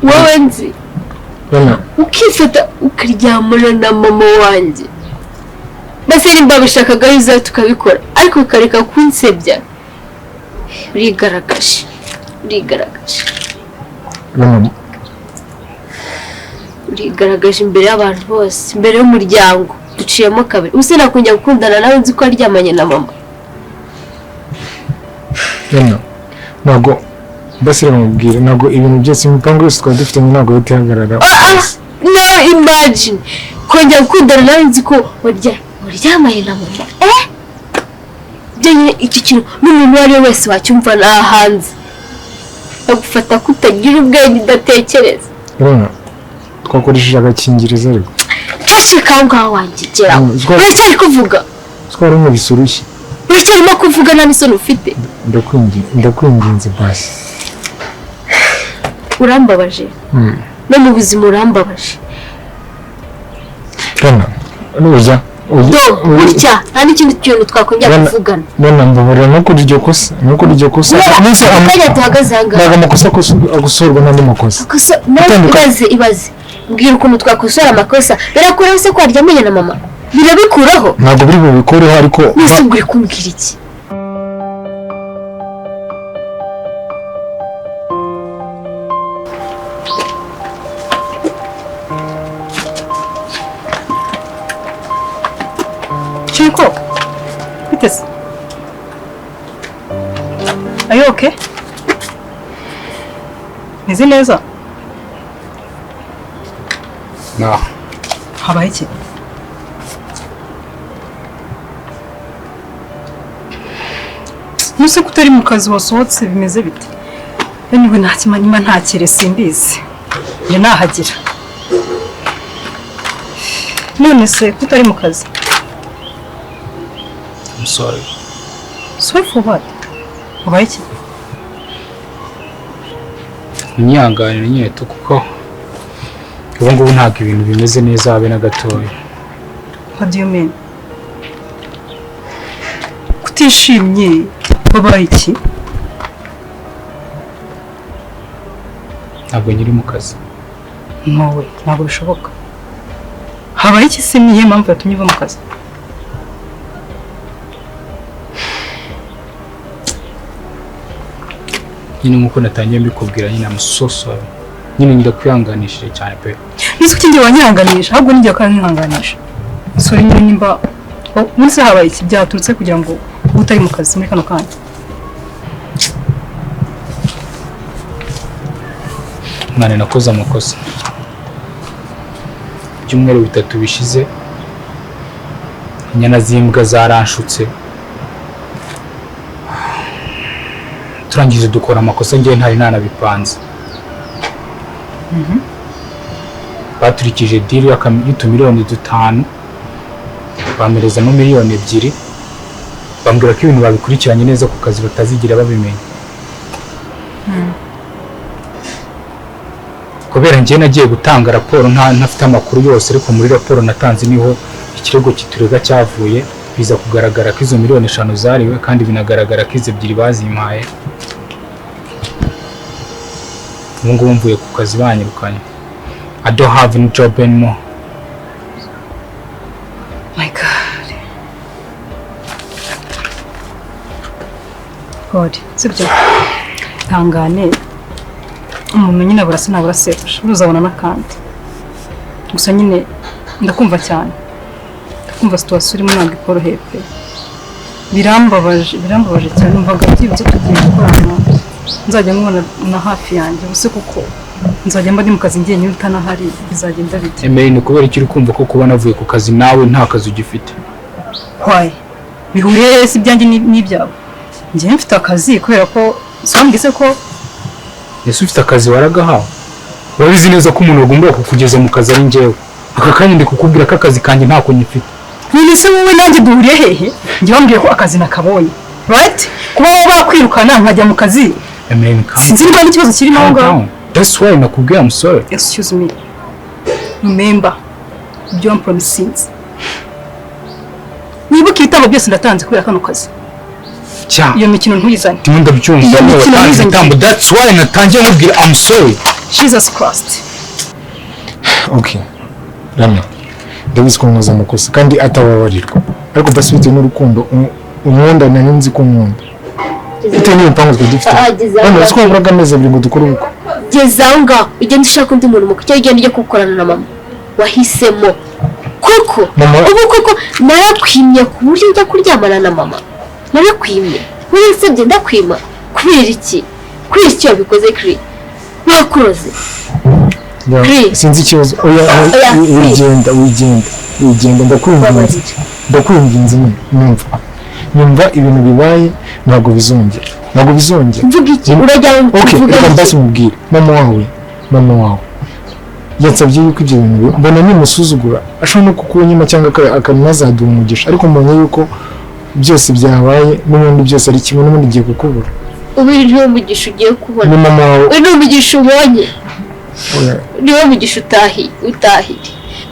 wowe nzi Rana ukifata ukaryamana na mama wanjye base nimba bishakaga biza tukabikora ariko ukareka kunsebya urigaragaje Rana urigaragaje imbere y'abantu bose imbere y'umuryango duciyemo kabiri ubuse nakongera gukundana nawe nzi ko aryamanye na mama Rana ntabwo basi reka mubwire ntabwo ibintu byose imipango yose twari dufite ntabwo bitihagarara no imagine kongera gukundana nawe nzi ko waryamaye na mama byenye iki kintu n'umuntu wari wese wacyumva na hanze agufata kutagira ubwenge udatekereza twakoresheje agakingirizo ariko ceceka ngaho wangigera uracyari kuvuga twari mu bisurushye uracyarimo kuvuga nta n'isoni ufite ndakwinginze basi urambabaje no mu buzima urambabaje Rana n'ujya urya nta n'ikindi kintu twakongera kuvugana none mbabarira no kuri iryo kosa nese kanya duhagaze aha ngaha ntabwo amakosa agusorwa n'andi makosa ibaze mbwira ukuntu twakosora amakosa birakuraho se ko waryamanye na mama birabikuraho ntabwo biri bubikureho ariko nese ubwo uri kumbwira iki Chico, bitese. Are you okay? Meze neza? No. Habaye iki? Nuse kutari mu kazi wasohotse bimeze bite? Niwe ntakimanyima ntakire simbizi. Ye nahagira. None se kutari mu kazi? I'm sorry. Sorry for what? Habaye iki? Unyihanganire nyine kuko ubu ngubu ntabwo ibintu bimeze neza habe na gatoya. What do you mean? Kutishimye habaye iki? Ntabwo nyiri mu kazi. Nowe, ntabwo bishoboka. Habaye iki se niye mpamvu yatumye uva mu kazi? Nyine nkuko natangiye mbikubwira nyine amusosora. Nyine ngira kwihanganishije cyane pe. Nise ukindi wanyihanganisha ahubwo nijya kandi nyihanganisha. Sorry nyine nimba munsi habaye iki byaturutse kugira ngo utari mu kazi muri kano kanya. Mwana nakoze amakosa. Byumweru bitatu bishize inyana z'imbwa zaranshutse. Turangije dukora amakosa ngiye ntari nanabipanze. Baturikije deal y'utu miliyoni 5 bamereza no miliyoni 2 bambwira ko ibintu babikurikiranye neza ku kazi batazigira babimenya. Kubera ngiye nagiye gutanga raporo ntafite amakuru yose ariko muri raporo natanze niho ikirego kiturega cyavuye biza kugaragara ko izo miliyoni 5 zariwe kandi binagaragara ko izo 2 bazimpaye. Mungu mvuye ku kazi banyirukanye. I don't have any job anymore. My God. God, sibyo. Tangane. Umuntu nyine burasa nabura sefush. Uruzabona nakandi. Gusa nyine ndakumva cyane. Ndakumva situation irimo ntabwo ikoroheye pe. Birambabaje cyane numvaga byibutse tugiye gukorana. Nzajya nkubona na hafi yanjye buse kuko nzajya mba ndi mu kazi ngiye nyine utanahari bizagenda bite. Emeli ni kubera ikiri kumva ko kuba navuye ku kazi nawe nta kazi ugifite. Why? Bihuriye si byanjye n'ibyawe. Ngiye mfite akazi kubera ko sambise ko Yesu ufite akazi waragahawe. Wabizi neza ko umuntu agomba kukugeza mu kazi ari njyewe. Aka kanya ndi kukubwira ko akazi kanjye ntako nyifite. None se wowe nanjye duhuriye hehe? Ngiye wambwiye ko akazi nakabonye. Right? Kuba bakwirukana nkajya mu kazi. Emeli sinzi niba n'ikibazo kirimo aho ngaho. That's why nakubwiye I'm sorry. Excuse me. Remember, ibyo wampromisinze. Niba ukitamo byose ndatanze kubera kano kazi. Iyo mikino ntuyizanye. Ndimo ndabyumva n'abatanze. That's why natangiye nkubwira I'm sorry. Jesus Christ. Okay. Rana. Ndabizi ko nkoze amakosa kandi atababarirwa. Ariko basi bitewe n'urukundo unkunda na nzi ko nkunda. Bitewe n'impango dufite. Hano twaburaga amezi 2 ngo dukore uko. Geza ngaho ugenda ushaka undi muntu muko cyo ugenda ujye kukorana na mama. Wahisemo. Koko ubu koko narakwimye ku buryo ujya kuryamana na mama. Narakwimye. Winsebye ndakwima. Kubera iki? Kuri icyo wabikoze kuri. Wakuroze. sinzi ikibazo oya wigenda ndakwinginze nyumva ibintu bibaye ntabwo bizongera mvuga iki urajya reka mbasi mubwire mama wawe yansabye yuko ibyo bintu mbona nimusuzugura ashobora no kukunyima cyangwa akanazaduha umugisha ariko mbonye yuko byose byabaye n'ubundi byose ari kimwe n'ubundi giye kukubura ubu niwo mugisha ugiye kubona ni mama wawe niwo mugisha ubonye niwo mugisha utahire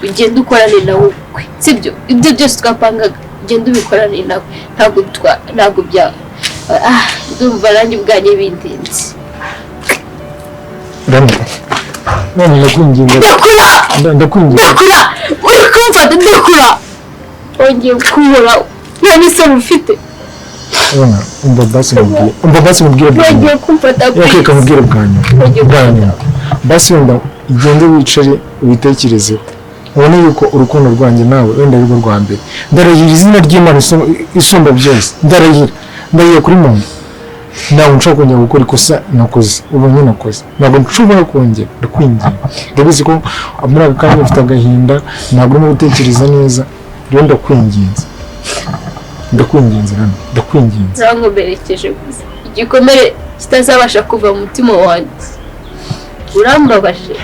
ugenda ukorane nawe ukwe sibyo ibyo byose twapangaga ugenda ubikorane nawe ntabwo bya ndumva nanjye ubwanjye bindenze none ndakwinginga uri kumfata ndakura wongeye kubura nta n'isoni ufite umva basi mubwire wongeye kumfata reka mubwire bwanyu basi wenda ugende wicare ubitekerezeho ubone yuko urukundo rwanjye nawe wenda ari rwo rwa mbere ndarahira izina ry'Imana isumba byose ndarahira kuri mama ntabwo nshobora kongera gukora ikosa nakoze ubu nakoze ntabwo nshobora kongera ndakwinginga ndabizi ko muri aka kanya ufite agahinda ntabwo urimo gutekereza neza rero ndakwinginze urankomerekeje gusa igikomere kitazabasha kuva mu mutima wanjye urambabaje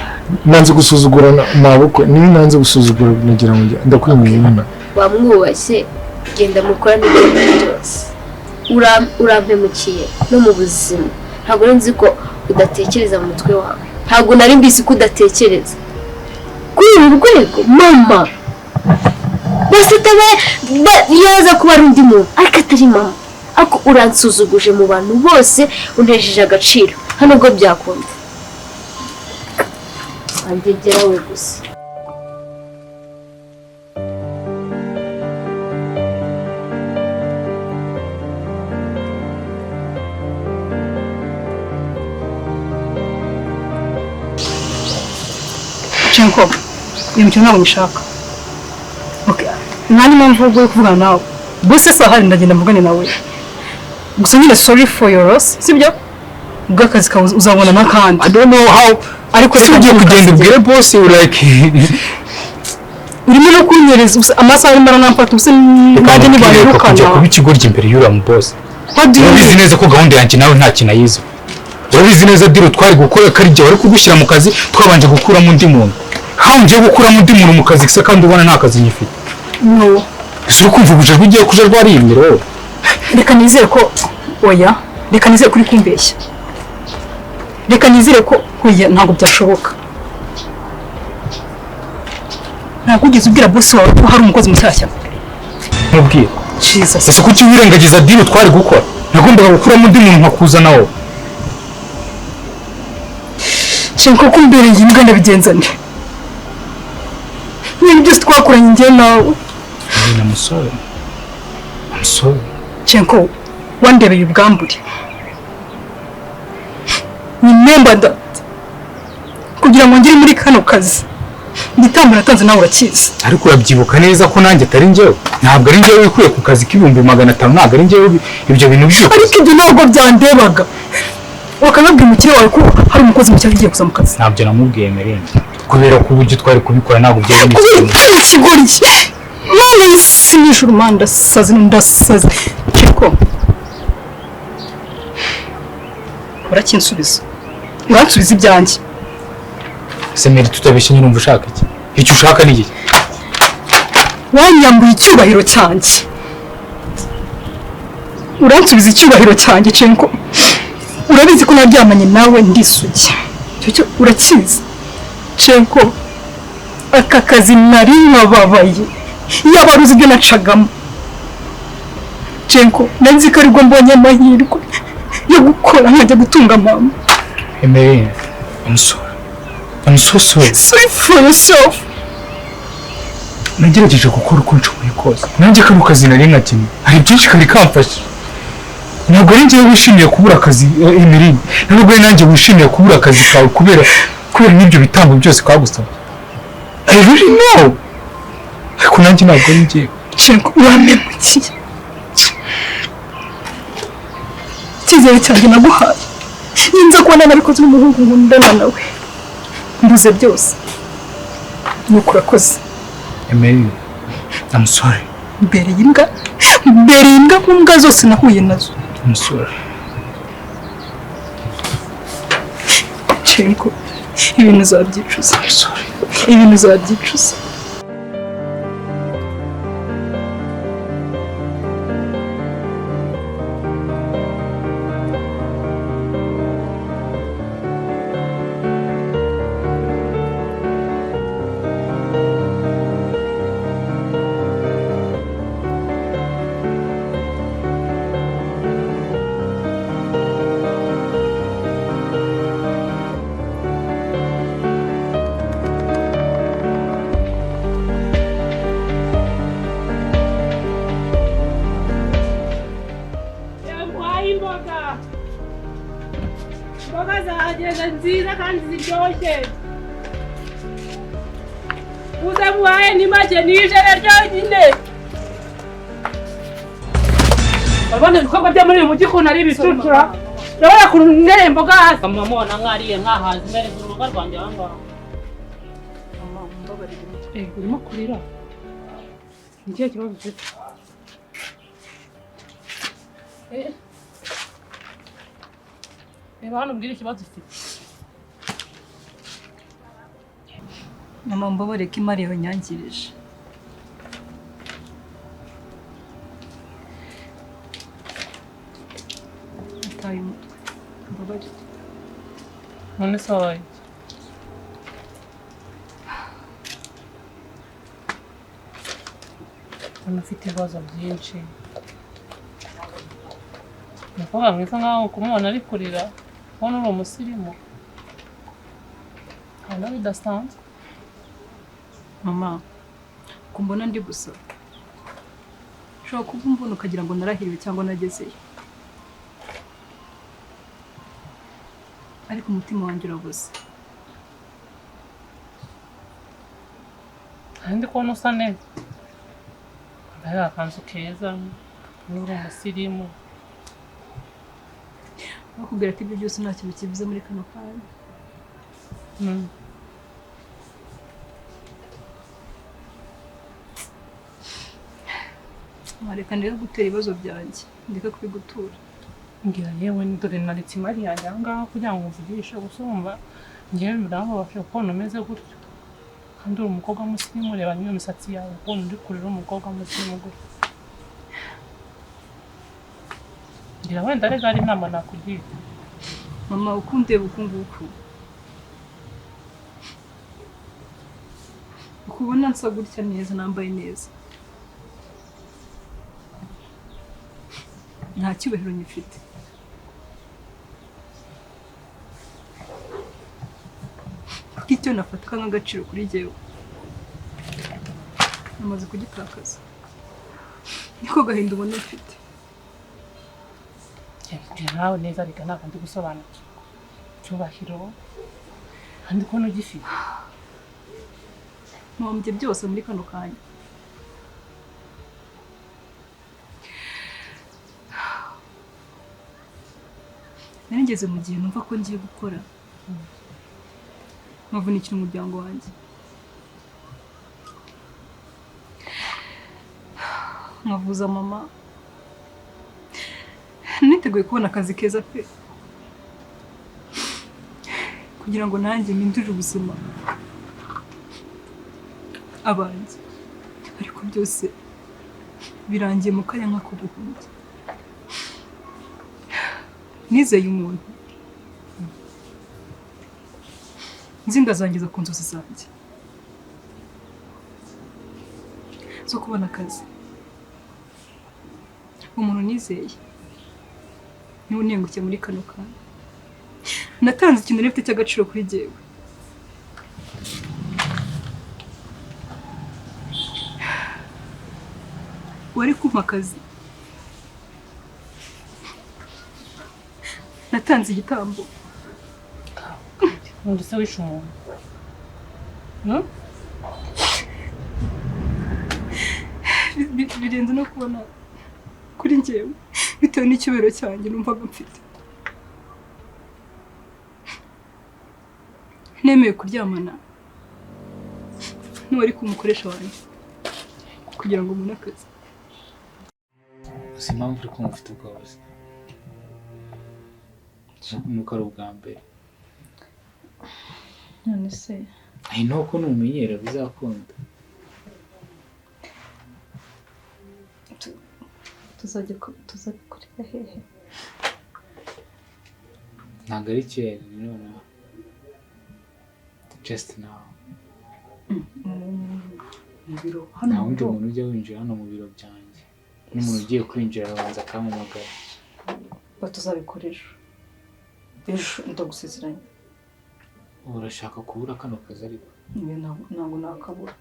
nanze gusuzugura mabukwe niba nanze gusuzugura nagira ngo ndakwinginga wamwubashye genda mukorane ibintu byose urampemukiye no mu buzima ntabwo nzi ko udatekereza mu mutwe wawe ntabwo nari mbizi ko udatekereza kuri uru rwego mama bose yaza kuba ari undi muntu ariko atari mama ariko uransuzuguje mu bantu bose untesheje agaciro hano ubwo byakunda wangegera we gusa Chenko, iyo mukino ntabwo nyishaka. Okay. Nani mpamvu yo kuvugana nawe. Bose sahari ndagenda mvugane nawe. Gusa nyine sorry for your loss, sibyo? Ubwakazi kawe uzabona nakandi. I don't know how ariko ugiye kugenda ubwire boss like urimo no kunyereza amasaha arimo aramfata ubuse nanjye nibaherukana. Kujya kuba ikigoryi imbere y'ura mu boss. Urabizi neza ko gahunda yanjye nawe nta kintu ayizo. Urabizi neza diro twari gukora karije wari kugushyira mu kazi twabanje gukuramo undi muntu. How ngiye gukuramo undi muntu mu kazi kisa kandi ubona nta kazi nyifite. No. Ese ukumva ubuje ugiye kuja rwari imbere. Reka nizere ko oya, reka nizere kuri kumbeshya. Reka nizere ko oya ntabwo byashoboka. Ntabwo ugeze ubwira boss wawe ko hari umukozi mushyashya. Mubwire. Jesus. Ese kuki wirengagiza diro twari gukora? Nagombaga gukuramo undi muntu nkakuza nawo. Chenko kumbere yimbwa ndabigenza nde. Ni byose twakoranye njye nawe. I'm sorry. Chenko, wandebeye ubwambure. Remember that. Kugira ngo ngire muri kano kazi. Nditambura natanze nawe urakizi. Ariko urabyibuka neza ko nanjye atari njyewe. Ntabwo ari njyewe wikuye ku kazi k'ibihumbi 500 ntabwo ari njyewe ibyo bintu byose. Ariko ibyo ntabwo byandebaga. Wakanabwira umukire wawe ko hari umukozi mushya ugiye kuza mu kazi. Ntabyo namubwiye Merende. Kubera ko uburyo twari kubikora ntabwo byari ikigoryi. None sinishura umanda sazi ndasaze. Chiko. Urakinsubiza. Uransubiza ibyanjye. Semeri tutabeshye nyine umva ushaka iki? Icyo ushaka ni iki? Wanyambuye icyubahiro cyanjye. Uransubiza icyubahiro cyanjye Chenko. Urabizi ko naryamanye nawe ndisugi. Cyo urakizi. Chenko. Aka kazi nari nkababaye. Yabaruzi ibyo nacagamo. Chenko, nanzi ko aribwo mbonye amahirwe yo gukora nkajya gutunga mama. Emery, I'm so sorry. Sorry for yourself. Nagerageje gukora uko nshoboye kose. Nanjye kano kazi nari nkakimwe. Hari byinshi kari kamfasha. Ntabwo ari njyewe wishimiye kubura akazi Emery. Ntabwo ari nanjye wishimiye kubura akazi kawe kubera n'ibyo bitambo byose kwagusaba. I really know. Ariko nanjye ntabwo ari njyewe. Chenko, uramemukiye. Icyizere cyanjye naguhaye. Ninza kubona nabikoze n'umuhungu nkundana nawe. uvuze byose nuko urakoze. Emeline, I'm sorry. Mbere y'imbwa nk'imbwa zose nahuye nazo. I'm sorry. Chenko, ibintu uzabyicuza. I'm sorry. Ibintu uzabyicuza. Imboga zahageze nziza kandi ziryoshye. Uze muhaye ni make n'ijana ryonyine. Urabona ibikorwa byo muri uyu mujyi ukuntu ari ibicucura. Urabona ukuntu ngereye imboga hasi. Mama nkariye nkahaza imbere mu rugo rwanjye aha ngaha. Urimo kurira? Ni ikihe kibazo ufite? Reba hano mbwira ikibazo ufite. Mama mbabare ko imari yawe nyangirije. Ataye umutwe. Mbabare. None se wabaye? Ufite ibibazo byinshi. Umukobwa mwiza nkaho kumubona ari kurira. Ubona uri umusirimu. Hano bidasanzwe. Mama, kumbona ndi gusa. Ushobora kuba umbona ukagira ngo narahiriwe cyangwa nagezeyo. Ariko umutima wanjye urabuze. Ndi kubona usa neza. Wambaye akanzu keza. Uri umusirimu. Bakubwira ko ibyo byose ntacyo bikivuze muri kano kanya. Mareka ndeke gutera ibibazo byanjye, ndeke kubigutura. Ngira yewe dore naritse imari yanjye aha ngaha kugira ngo mvugishe gusa wumva ngewe birambabasha kubona umeze gutyo. Kandi uri umukobwa musirimu, reba n'iyo misatsi yawe ukuntu uri kurira umukobwa musirimu gutyo. Ngira wenda rega ari inama nakugira. Mama ukundeba uku nguku. Ukubona nsa gutya neza nambaye neza. Nta cyubahiro nyifite. Kuko icyo nafatwa nk'agaciro kuri jyewe namaze kugitakaza. Niko gahinda ubona mfite. Nawe neza reka ntabwo ndi gusobanukirwa. Cyubahiro kandi ko ntugifite. Muhombye byose muri kano kanya. Narigeze mu gihe numva ko ngiye gukora. Nkavunikira umuryango wanjye. Nkavuza mama. Niteguye kubona akazi keza pe. Kugira ngo nanjye mpindure ubuzima. Abanjye. Ariko byose birangiye mu kanya nk'ako guhumbya. Nizeye umuntu. Nzi ndazangiza ku nzozi zanjye. Zo kubona akazi. Umuntu nizeye. Niwe unengukiye muri kano kanya. Natanze ikintu nifite cy'agaciro kuri jyewe. Wari kumpa akazi. Natanze igitambo. Undi se wishe umuntu. Birenze no kubona kuri njyewe bitewe n'icyubahiro cyanjye numvaga mfite. nemeye kuryamana n'uwari kumukoresha wanjye kugira ngo mbone akazi. Si impamvu uri kumva ufite ubwoba se? Nuko ari ubwa mbere. None se Ayi nuko numenyera bizakunda. tuzabikorera hehe? Ntabwo ari kera noneho. Just now. Mu biro Nta hano wundi muntu ujya winjira hano mu biro byanjye. N'umuntu ugiye kwinjira arabanza akampamagara. batuzabikoresha ejo ndagusezeranya. Urashaka kubura kano kazi ariko? Ntabwo nakabura.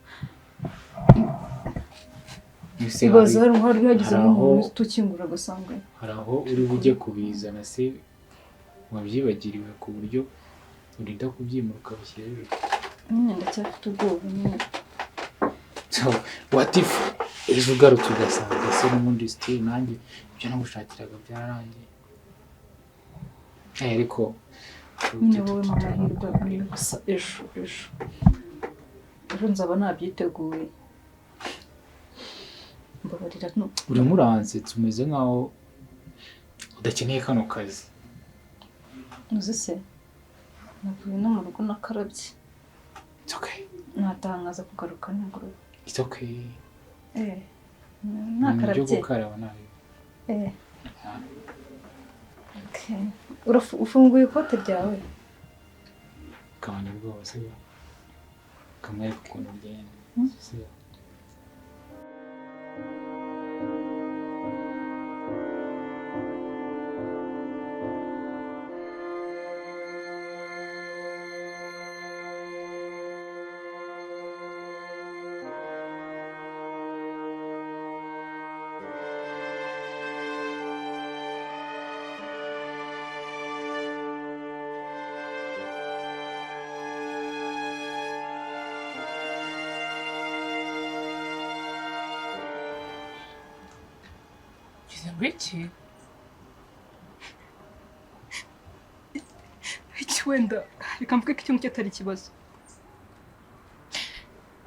Ibaze hari hagize n'umuntu tukingura agasanga hari aho uri bujye kubizana se wabyibagiriwe ku buryo urinda kubyimura ukabishyira hejuru. Ndacyafite ubwoba nyine. So what if ejo ugarutse ugasanga se n'ubundi still nanjye ibyo nagushakiraga byararangiye. Ariko nyine wowe mahirwe gusa ejo nzaba nabyiteguye. Mbabarira no. Urimo uransetsa umeze nkaho udakeneye kano kazi. Uzi se navuye no mu rugo nakarabye. It's okay. Natangaza kugaruka n'inguru. It's okay. Nakarabye. Nibyo gukaraba nabi. Okay. Ufunguye ikote ryawe? Kabanya ubwoba se kamwe ukuntu ugenda. Iki? Iki wenda reka mvuge ko ikintu cyatari ikibazo.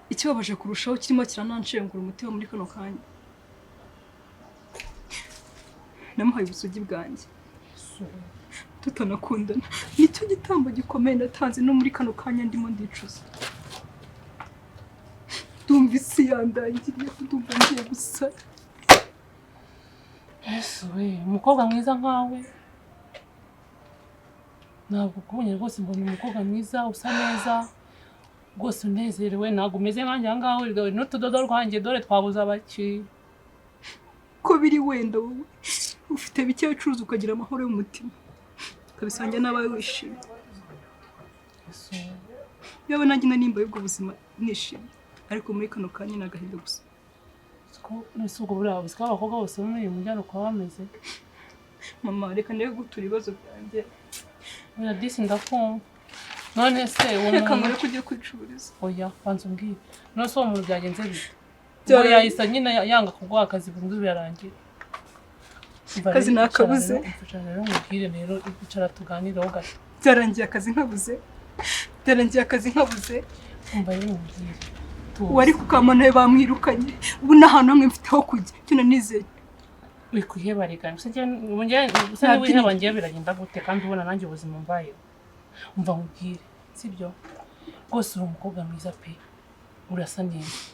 Ikibabaje kurushaho kirimo kirananshengura umutima muri kano kanya. Namuhaye ubusugi bwanjye. Tutanakundana. Nicyo gitambo gikomeye natanze no muri kano kanya ndimo ndicuza. Ndumva isi yandangiriye, ndumva ngiye gusara. Yesu we, umukobwa mwiza nkawe. Ntabwo kubonye rwose mbona umukobwa mwiza usa neza. Rwose unezerewe ntabwo umeze nkanjye aha ngaho wigawe n'utudodo rwanjye dore twabuze abaki. Ko biri wenda wowe ufite bike ucuruza ukagira amahoro y'umutima. Kabisangira n'abawe wishimye. Yesu. Yawe nanjye nimba y'ubwo buzima nishimye. Ariko muri kano kanya nagahinda gusa. Nese ubwo buriya busika abakobwa bose muri uyu mujyano kwa bameze. Mama reka ndebe gutura ibibazo byanjye. Oya disi ndakumva. None se uwo reka ngore kujya kwicuriza. Oya banza umbwire. None se uwo muntu byagenze bite? Ngo yahise nyine yanga kuguha akazi burundu birarangira. Akazi nakabuze. Mfasha rero mubwire rero icara tuganireho gato. Byarangiye akazi nkabuze. Byarangiye akazi nkabuze. Umva rero mubwire. Wari kukamana bamwirukanye. Ubu nahantu hamwe mfite ho kujya. Cyo nizeye. Wikuheba reka. Usa wiheba ngiye biragenda gute kandi ubona nanjye ubuzima mbaye. Umva mubwire. Sibyo? Rwose uri umukobwa mwiza pe. Urasa neza.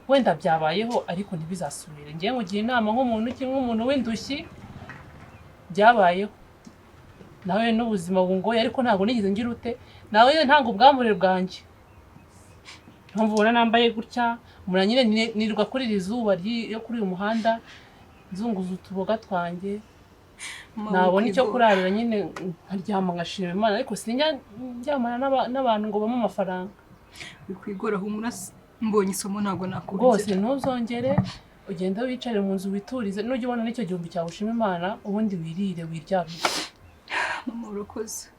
Wenda byabayeho ariko ntibizasubire. Ngiye mugiye inama nk'umuntu w'indushyi byabayeho. Nawe n'ubuzima bungoye ariko ntago nigeze ngira ute. Nawe ntago ubwamure bwanjye. Mpamvu ubona nambaye gutya, muranyine nirirwa kuri iri zuba yo kuri uyu muhanda, nzunguza utuboga twanjye. Nabona icyo kurarira nyine nkaryama ngashima Imana ariko sinjya njyamana n'abantu ngo bamwe amafaranga. Bikwigora humura mbonye isomo ntago nakubye. Rwose ntuzongere ugenda wicare mu nzu witurize nujya ubona n'icyo gihumbi cyawe ushima Imana ubundi wirire wiryamire. Mama urakoze.